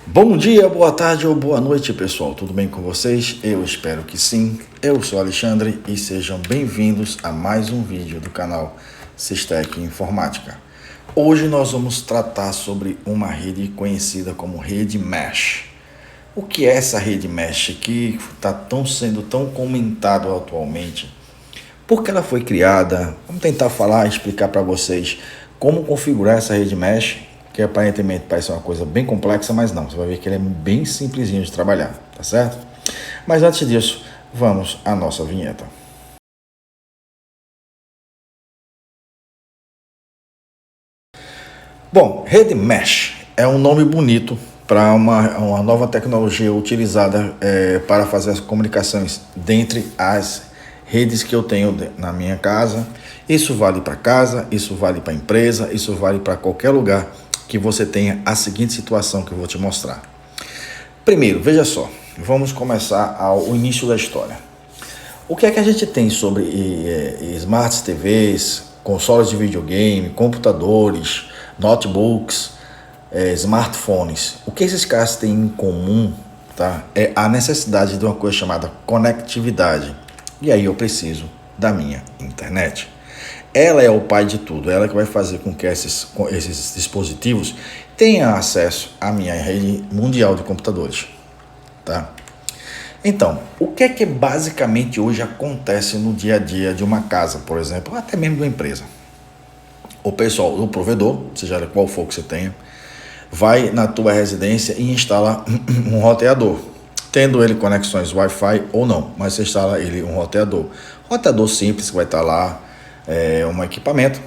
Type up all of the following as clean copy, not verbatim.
Bom dia, boa tarde ou boa noite, pessoal. Tudo bem com vocês? Eu espero que sim. Eu sou Alexandre e sejam bem-vindos a mais um vídeo do canal Sistec Informática. Hoje nós vamos tratar sobre uma rede conhecida como rede Mesh. O que é essa rede Mesh que está sendo tão comentado atualmente? Por que ela foi criada? Vamos tentar explicar para vocês como configurar essa rede Mesh, que aparentemente parece uma coisa bem complexa, mas não, você vai ver que ele é bem simplesinho de trabalhar, tá certo? Mas antes disso, vamos à nossa vinheta. Bom, rede Mesh é um nome bonito para uma nova tecnologia utilizada para fazer as comunicações dentre as redes que eu tenho na minha casa. Isso vale para casa, isso vale para empresa, isso vale para qualquer lugar que você tenha a seguinte situação que eu vou te mostrar. Primeiro, veja só, vamos começar ao início da história. O que é que a gente tem sobre Smart TVs, consoles de videogame, computadores, notebooks, smartphones? O que esses caras têm em comum, tá? É a necessidade de uma coisa chamada conectividade. E aí eu preciso da minha internet. Ela é o pai de tudo, ela que vai fazer com que esses dispositivos tenham acesso à minha rede mundial de computadores, tá? Então, o que é que basicamente hoje acontece no dia a dia de uma casa, por exemplo, ou até mesmo de uma empresa? O pessoal, o provedor, seja qual for que você tenha, vai na tua residência e instala um roteador, tendo ele conexões Wi-Fi ou não, mas você instala ele um roteador simples que vai estar lá, um equipamento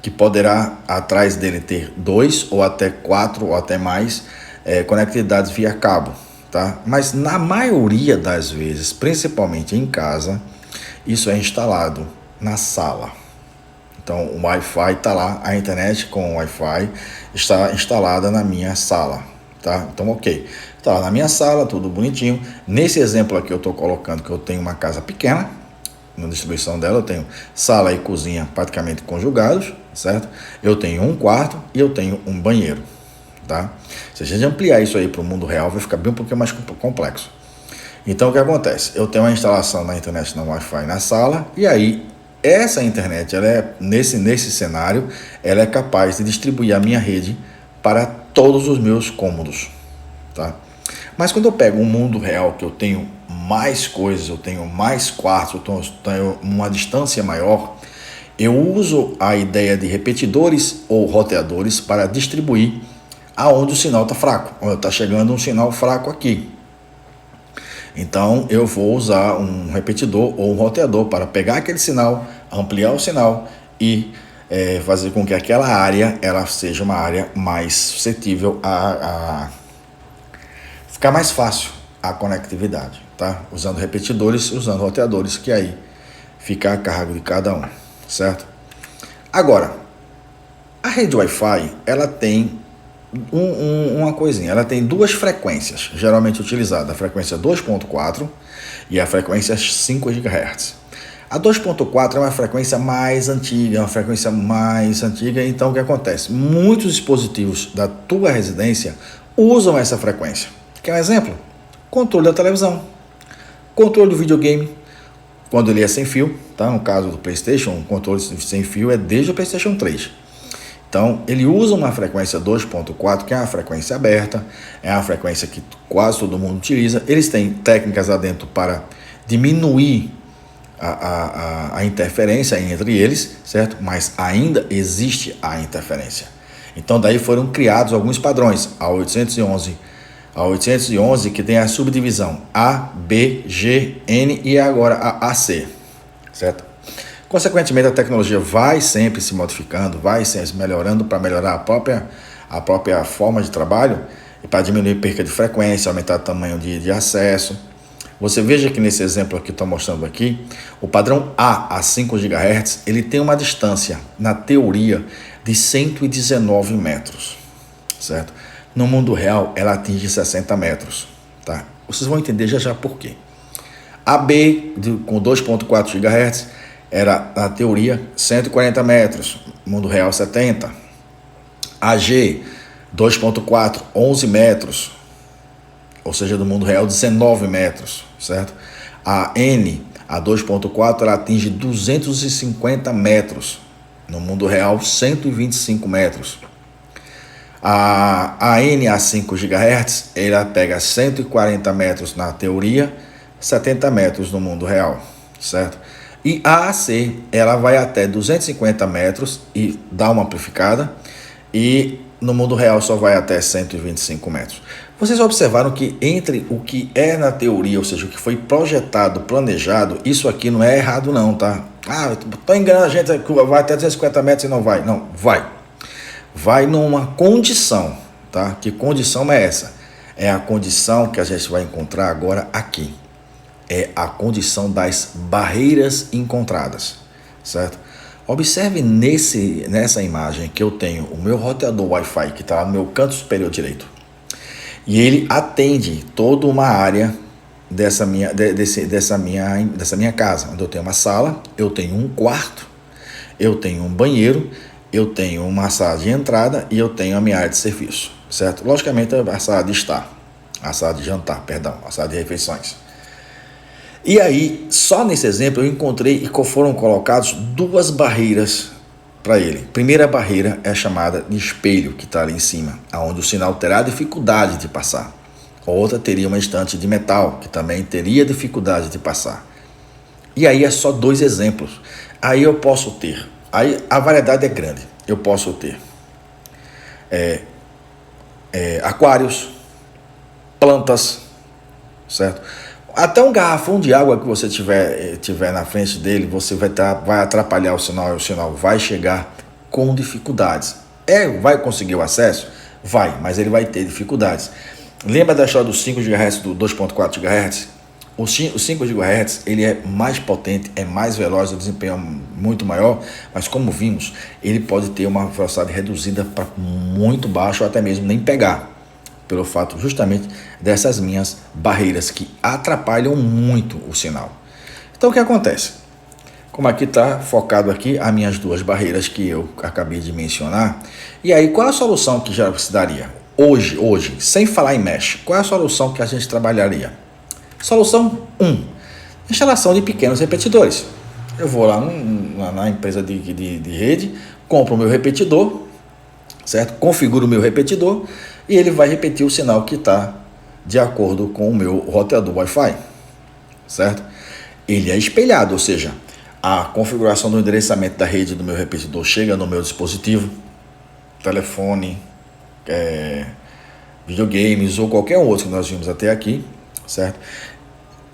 que poderá atrás dele ter 2 ou até 4 ou até mais conectividades via cabo, tá? Mas na maioria das vezes, principalmente em casa, isso é instalado na sala. Então o Wi-Fi está lá, a internet com o Wi-Fi está instalada na minha sala, tá? Então ok, está lá na minha sala, tudo bonitinho. Nesse exemplo aqui eu estou colocando que eu tenho uma casa pequena. Na distribuição dela eu tenho sala e cozinha praticamente conjugados, certo? Eu tenho um quarto e eu tenho um banheiro, tá? Se a gente ampliar isso aí para o mundo real, vai ficar bem um pouquinho mais complexo. Então o que acontece? Eu tenho uma instalação na internet na Wi-Fi na sala e aí essa internet, ela é nesse cenário, ela é capaz de distribuir a minha rede para todos os meus cômodos, tá? Mas quando eu pego um mundo real que eu tenho mais coisas, eu tenho mais quartos, eu tenho uma distância maior, eu uso a ideia de repetidores ou roteadores para distribuir aonde o sinal está fraco, onde está chegando um sinal fraco aqui. Então eu vou usar um repetidor ou um roteador para pegar aquele sinal, ampliar o sinal e fazer com que aquela área ela seja uma área mais suscetível a ficar mais fácil a conectividade, tá? Usando repetidores, usando roteadores, que aí fica a carga de cada um, certo? Agora, a rede Wi-Fi, ela tem uma coisinha, ela tem duas frequências, geralmente utilizadas, a frequência 2.4 e a frequência 5 GHz. A 2.4 é uma frequência mais antiga, então o que acontece? Muitos dispositivos da tua residência usam essa frequência. Quer um exemplo? Controle da televisão, controle do videogame, quando ele é sem fio, tá? No caso do PlayStation, o controle sem fio é desde o PlayStation 3. Então, ele usa uma frequência 2.4, que é uma frequência aberta, é uma frequência que quase todo mundo utiliza. Eles têm técnicas lá dentro para diminuir a interferência entre eles, certo? Mas ainda existe a interferência. Então, daí foram criados alguns padrões, a 811, que tem a subdivisão A, B, G, N e agora a AC, certo? Consequentemente, a tecnologia vai sempre se modificando, vai sempre melhorando para melhorar a própria forma de trabalho e para diminuir perca de frequência, aumentar o tamanho de acesso. Você veja que nesse exemplo que estou mostrando aqui, o padrão A 5 GHz, ele tem uma distância, na teoria, de 119 metros, certo? No mundo real, ela atinge 60 metros, tá? Vocês vão entender já por quê. A B, com 2.4 GHz, era, na teoria, 140 metros, mundo real 70. A G, 2.4, 11 metros, ou seja, do mundo real, 19 metros, certo? A N, a 2.4, ela atinge 250 metros, no mundo real, 125 metros. A N a 5 GHz, ela pega 140 metros na teoria, 70 metros no mundo real, certo? E a AC, ela vai até 250 metros e dá uma amplificada, e no mundo real só vai até 125 metros. Vocês observaram que entre o que é na teoria, ou seja, o que foi projetado, planejado, isso aqui não é errado não, tá? Ah, tô enganando a gente, vai até 250 metros e não vai. Não, vai. Vai numa condição, tá? Que condição é essa? É a condição que a gente vai encontrar agora aqui. É a condição das barreiras encontradas, certo? Observe nessa imagem que eu tenho o meu roteador Wi-Fi que está no meu canto superior direito. E ele atende toda uma área dessa minha casa, onde eu tenho uma sala, eu tenho um quarto, eu tenho um banheiro, eu tenho uma sala de entrada e eu tenho a minha área de serviço, certo? Logicamente a sala de estar, a sala de jantar, perdão, a sala de refeições. E aí, só nesse exemplo, eu encontrei e foram colocados duas barreiras para ele. Primeira barreira é chamada de espelho, que está ali em cima, onde o sinal terá dificuldade de passar. Outra teria uma estante de metal, que também teria dificuldade de passar. E aí é só dois exemplos. Aí eu posso ter, aí a variedade é grande. Eu posso ter aquários, plantas, certo? Até um garrafão de água que você tiver na frente dele, você vai atrapalhar o sinal e o sinal vai chegar com dificuldades. Vai conseguir o acesso? Vai, mas ele vai ter dificuldades. Lembra da história dos 5 GHz, do 2.4 GHz? O 5 GHz ele é mais potente, é mais veloz, o desempenho é muito maior, mas como vimos, ele pode ter uma velocidade reduzida para muito baixo ou até mesmo nem pegar, pelo fato justamente dessas minhas barreiras que atrapalham muito o sinal. Então o que acontece? Como aqui está focado aqui as minhas duas barreiras que eu acabei de mencionar, e aí qual a solução que já se daria? Hoje, sem falar em mesh, qual é a solução que a gente trabalharia? Solução 1, instalação de pequenos repetidores. Eu vou lá na empresa de rede, compro o meu repetidor, certo? Configuro o meu repetidor e ele vai repetir o sinal que está de acordo com o meu roteador Wi-Fi, certo? Ele é espelhado, ou seja, a configuração do endereçamento da rede do meu repetidor chega no meu dispositivo, telefone, videogames ou qualquer outro que nós vimos até aqui, certo?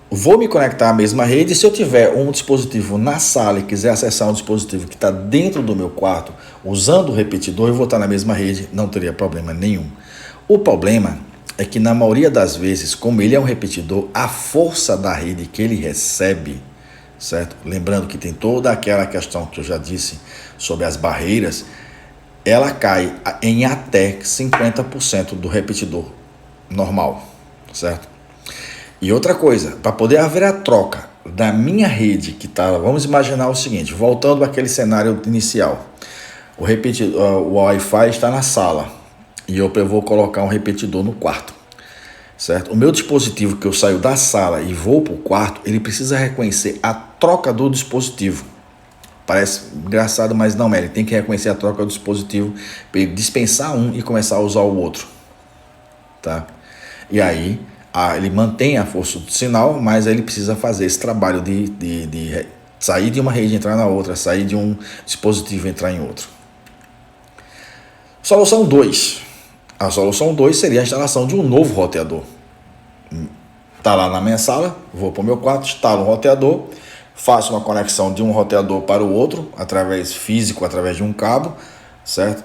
Vou me conectar à mesma rede. Se eu tiver um dispositivo na sala e quiser acessar um dispositivo que está dentro do meu quarto, usando o repetidor, eu vou estar na mesma rede, não teria problema nenhum. O problema é que na maioria das vezes, como ele é um repetidor, a força da rede que ele recebe, certo? Lembrando que tem toda aquela questão que eu já disse sobre as barreiras, ela cai em até 50% do repetidor normal, certo? E outra coisa, para poder haver a troca da minha rede que está, vamos imaginar o seguinte, voltando àquele cenário inicial, o Wi-Fi está na sala e eu vou colocar um repetidor no quarto, certo? O meu dispositivo que eu saio da sala e vou para o quarto, ele precisa reconhecer a troca do dispositivo. Parece engraçado, mas não é. Ele tem que reconhecer a troca do dispositivo para ele dispensar um e começar a usar o outro, tá? E aí ele mantém a força do sinal, mas ele precisa fazer esse trabalho de sair de uma rede e entrar na outra, sair de um dispositivo e entrar em outro. Solução 2. A solução 2 seria a instalação de um novo roteador. Está lá na minha sala, vou para o meu quarto, instalo um roteador, faço uma conexão de um roteador para o outro, através de um cabo, certo?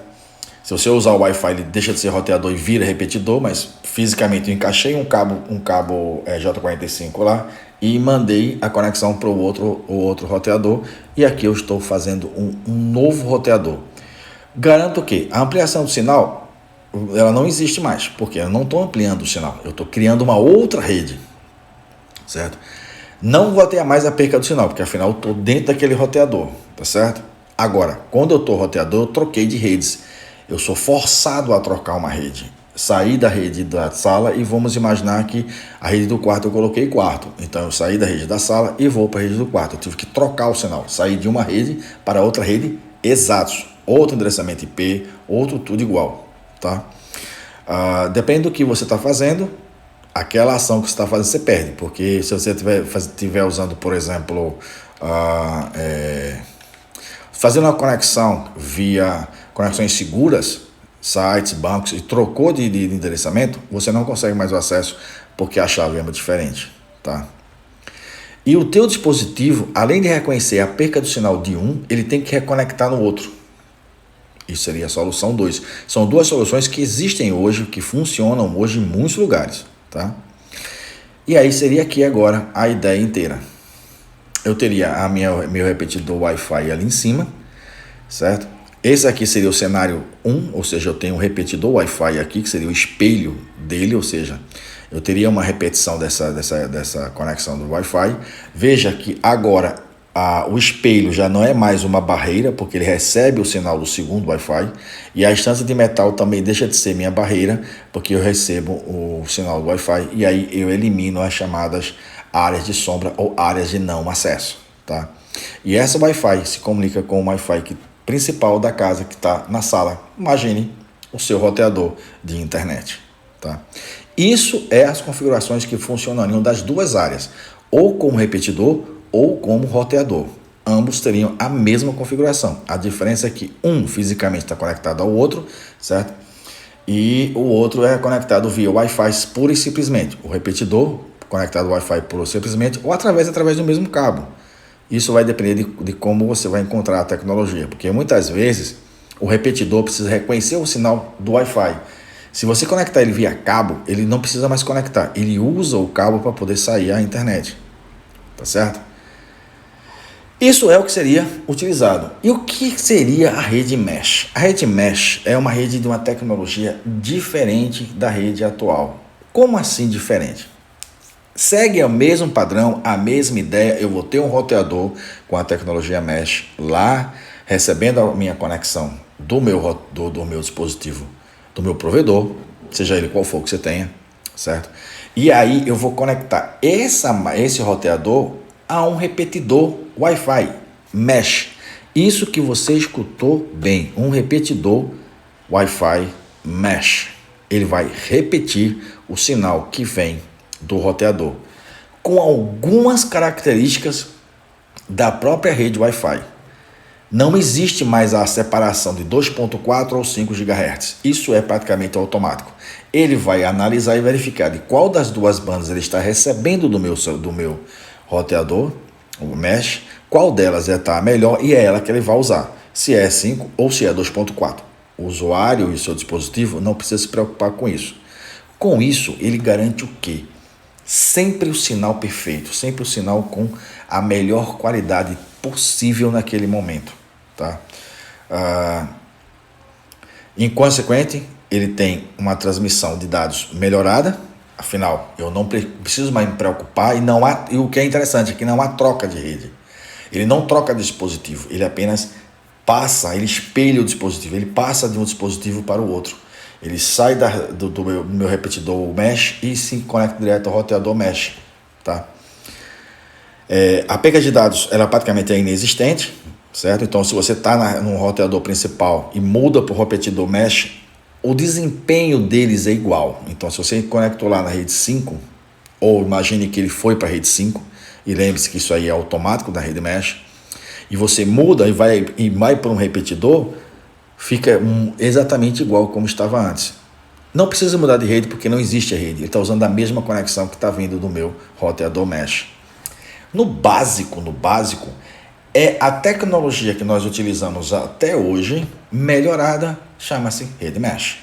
Se você usar o Wi-Fi, ele deixa de ser roteador e vira repetidor, mas fisicamente eu encaixei um cabo J45 lá e mandei a conexão para o outro roteador, e aqui eu estou fazendo um novo roteador. Garanto que a ampliação do sinal, ela não existe mais, porque eu não estou ampliando o sinal, eu estou criando uma outra rede, certo? Não vou ter mais a perca do sinal, porque afinal eu estou dentro daquele roteador, tá certo? Agora, quando eu estou roteador, eu troquei de redes. Eu sou forçado a trocar uma rede. saí da rede da sala e vamos imaginar que a rede do quarto eu coloquei quarto. Então eu saí da rede da sala e vou para a rede do quarto. Eu tive que trocar o sinal, sair de uma rede para outra rede exatos. Outro endereçamento IP, outro tudo igual, tá? Depende do que você está fazendo, aquela ação que você está fazendo você perde. Porque se você estiver usando, por exemplo, fazendo uma conexão via conexões seguras, sites, bancos, e trocou de endereçamento, você não consegue mais o acesso porque a chave é diferente, tá? E o teu dispositivo, além de reconhecer a perca do sinal de um, ele tem que reconectar no outro. Isso seria a solução 2. São duas soluções que existem hoje, que funcionam hoje em muitos lugares, tá? E aí seria aqui agora a ideia inteira. Eu teria meu repetidor Wi-Fi ali em cima, certo? Esse aqui seria o cenário 1, ou seja, eu tenho um repetidor Wi-Fi aqui, que seria o espelho dele, ou seja, eu teria uma repetição dessa conexão do Wi-Fi. Veja que agora o espelho já não é mais uma barreira, porque ele recebe o sinal do segundo Wi-Fi, e a instância de metal também deixa de ser minha barreira, porque eu recebo o sinal do Wi-Fi, e aí eu elimino as chamadas áreas de sombra ou áreas de não acesso, tá? E essa Wi-Fi se comunica com o Wi-Fi principal da casa que está na sala. Imagine o seu roteador de internet, tá? Isso é as configurações que funcionariam das duas áreas, ou como repetidor ou como roteador. Ambos teriam a mesma configuração. A diferença é que um fisicamente está conectado ao outro, certo? E o outro é conectado via Wi-Fi pura e simplesmente. O repetidor conectado ao Wi-Fi pura e simplesmente, ou através do mesmo cabo. Isso vai depender de como você vai encontrar a tecnologia, porque muitas vezes o repetidor precisa reconhecer o sinal do Wi-Fi. Se você conectar ele via cabo, ele não precisa mais conectar, ele usa o cabo para poder sair à internet, tá certo? Isso é o que seria utilizado. E o que seria a rede mesh? A rede mesh é uma rede de uma tecnologia diferente da rede atual. Como assim diferente? Segue o mesmo padrão, a mesma ideia. Eu vou ter um roteador com a tecnologia mesh lá, recebendo a minha conexão do meu dispositivo, do meu provedor, seja ele qual for que você tenha, certo? E aí eu vou conectar esse roteador a um repetidor Wi-Fi mesh. Isso que você escutou bem, um repetidor Wi-Fi mesh. Ele vai repetir o sinal que vem do roteador, com algumas características da própria rede Wi-Fi. Não existe mais a separação de 2.4 ou 5 GHz. Isso é praticamente automático. Ele vai analisar e verificar de qual das duas bandas ele está recebendo do meu roteador, o mesh, qual delas está melhor e é ela que ele vai usar. Se é 5 ou se é 2.4. O usuário e o seu dispositivo não precisa se preocupar com isso. Com isso, ele garante o quê? Sempre o sinal perfeito, sempre o sinal com a melhor qualidade possível naquele momento, tá? Em consequente, ele tem uma transmissão de dados melhorada, afinal, eu não preciso mais me preocupar e o que é interessante é que não há troca de rede. Ele não troca de dispositivo, ele apenas ele espelha o dispositivo, ele passa de um dispositivo para o outro. Ele sai do meu repetidor mesh e se conecta direto ao roteador mesh, tá? A perda de dados ela praticamente é inexistente, certo? Então, se você está no roteador principal e muda para o repetidor mesh, o desempenho deles é igual. Então, se você conectou lá na rede 5, ou imagine que ele foi para a rede 5, e lembre-se que isso aí é automático da rede mesh, e você muda e vai para um repetidor, fica exatamente igual como estava antes. Não precisa mudar de rede porque não existe a rede. Ele está usando a mesma conexão que está vindo do meu roteador mesh. No básico, é a tecnologia que nós utilizamos até hoje, melhorada, chama-se rede mesh.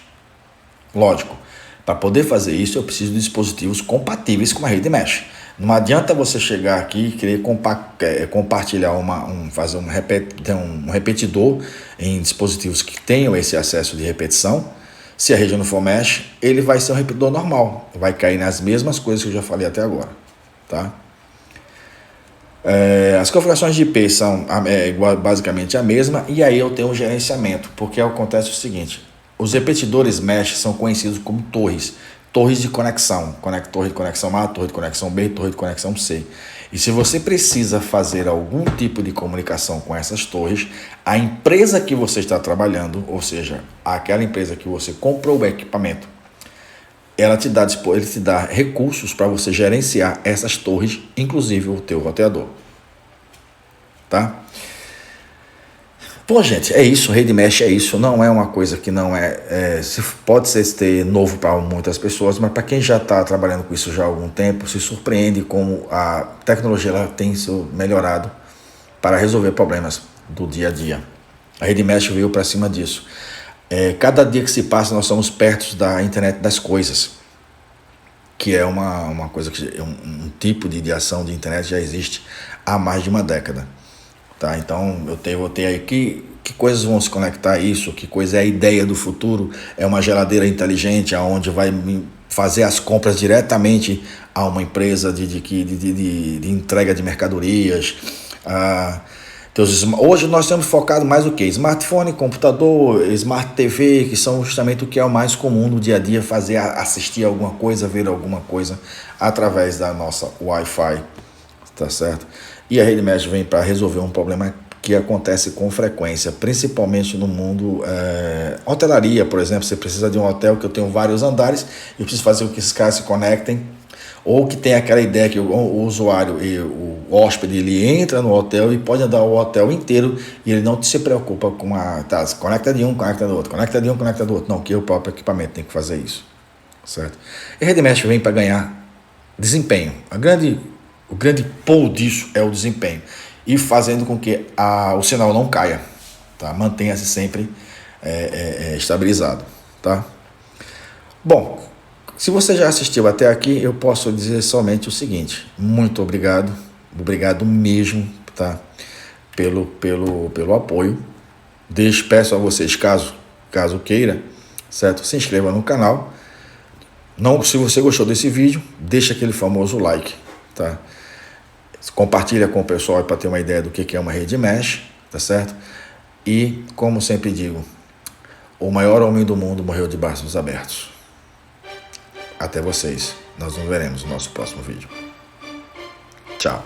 Lógico, para poder fazer isso eu preciso de dispositivos compatíveis com a rede mesh. Não adianta você chegar aqui e querer compartilhar fazer um repetidor em dispositivos que tenham esse acesso de repetição. Se a rede não for mesh, ele vai ser um repetidor normal, vai cair nas mesmas coisas que eu já falei até agora, tá? As configurações de IP são basicamente a mesma, e aí eu tenho um gerenciamento, porque acontece o seguinte: Os repetidores mesh são conhecidos como torres. Torres de conexão. Torre de conexão A, torre de conexão B, torre de conexão C. E se você precisa fazer algum tipo de comunicação com essas torres, a empresa que você está trabalhando, ou seja, aquela empresa que você comprou o equipamento, ele te dá recursos para você gerenciar essas torres, inclusive o teu roteador. Tá? Bom, gente, é isso. Rede mesh é isso. Não é uma coisa que não pode ser novo para muitas pessoas, mas para quem já está trabalhando com isso já há algum tempo, se surpreende como a tecnologia ela tem se melhorado para resolver problemas do dia a dia. A rede mesh veio para cima disso. Cada dia que se passa, nós estamos perto da internet das coisas, que é uma coisa que um tipo de ação de internet já existe há mais de uma década. Tá? Então eu vou ter aí que coisas vão se conectar a isso, que coisa é a ideia do futuro, é uma geladeira inteligente onde vai fazer as compras diretamente a uma empresa de entrega de mercadorias. Hoje nós temos focado mais o que? Smartphone, computador, Smart TV, que são justamente o que é o mais comum no dia a dia, assistir alguma coisa, ver alguma coisa através da nossa Wi-Fi, tá certo? E a rede mesh vem para resolver um problema que acontece com frequência, principalmente no mundo hotelaria, por exemplo. Você precisa de um hotel que eu tenho vários andares e eu preciso fazer com que esses caras se conectem, ou que tem aquela ideia que o usuário e o hóspede ele entra no hotel e pode andar o hotel inteiro e ele não se preocupa com conecta de um, conecta do outro, conecta de um, conecta do outro. Não, que o próprio equipamento tem que fazer isso, certo? E a rede mesh vem para ganhar desempenho. O grande pulo disso é o desempenho e fazendo com que o sinal não caia, tá? Mantenha-se sempre estabilizado, tá? Bom, se você já assistiu até aqui, eu posso dizer somente o seguinte: muito obrigado mesmo, tá? Pelo apoio. Peço a vocês, caso queira, certo? Se inscreva no canal. Se você gostou desse vídeo, deixa aquele famoso like, tá? Compartilha com o pessoal para ter uma ideia do que é uma rede mesh, tá certo? E, como sempre digo, o maior homem do mundo morreu de braços abertos. Até vocês. Nós nos veremos no nosso próximo vídeo. Tchau.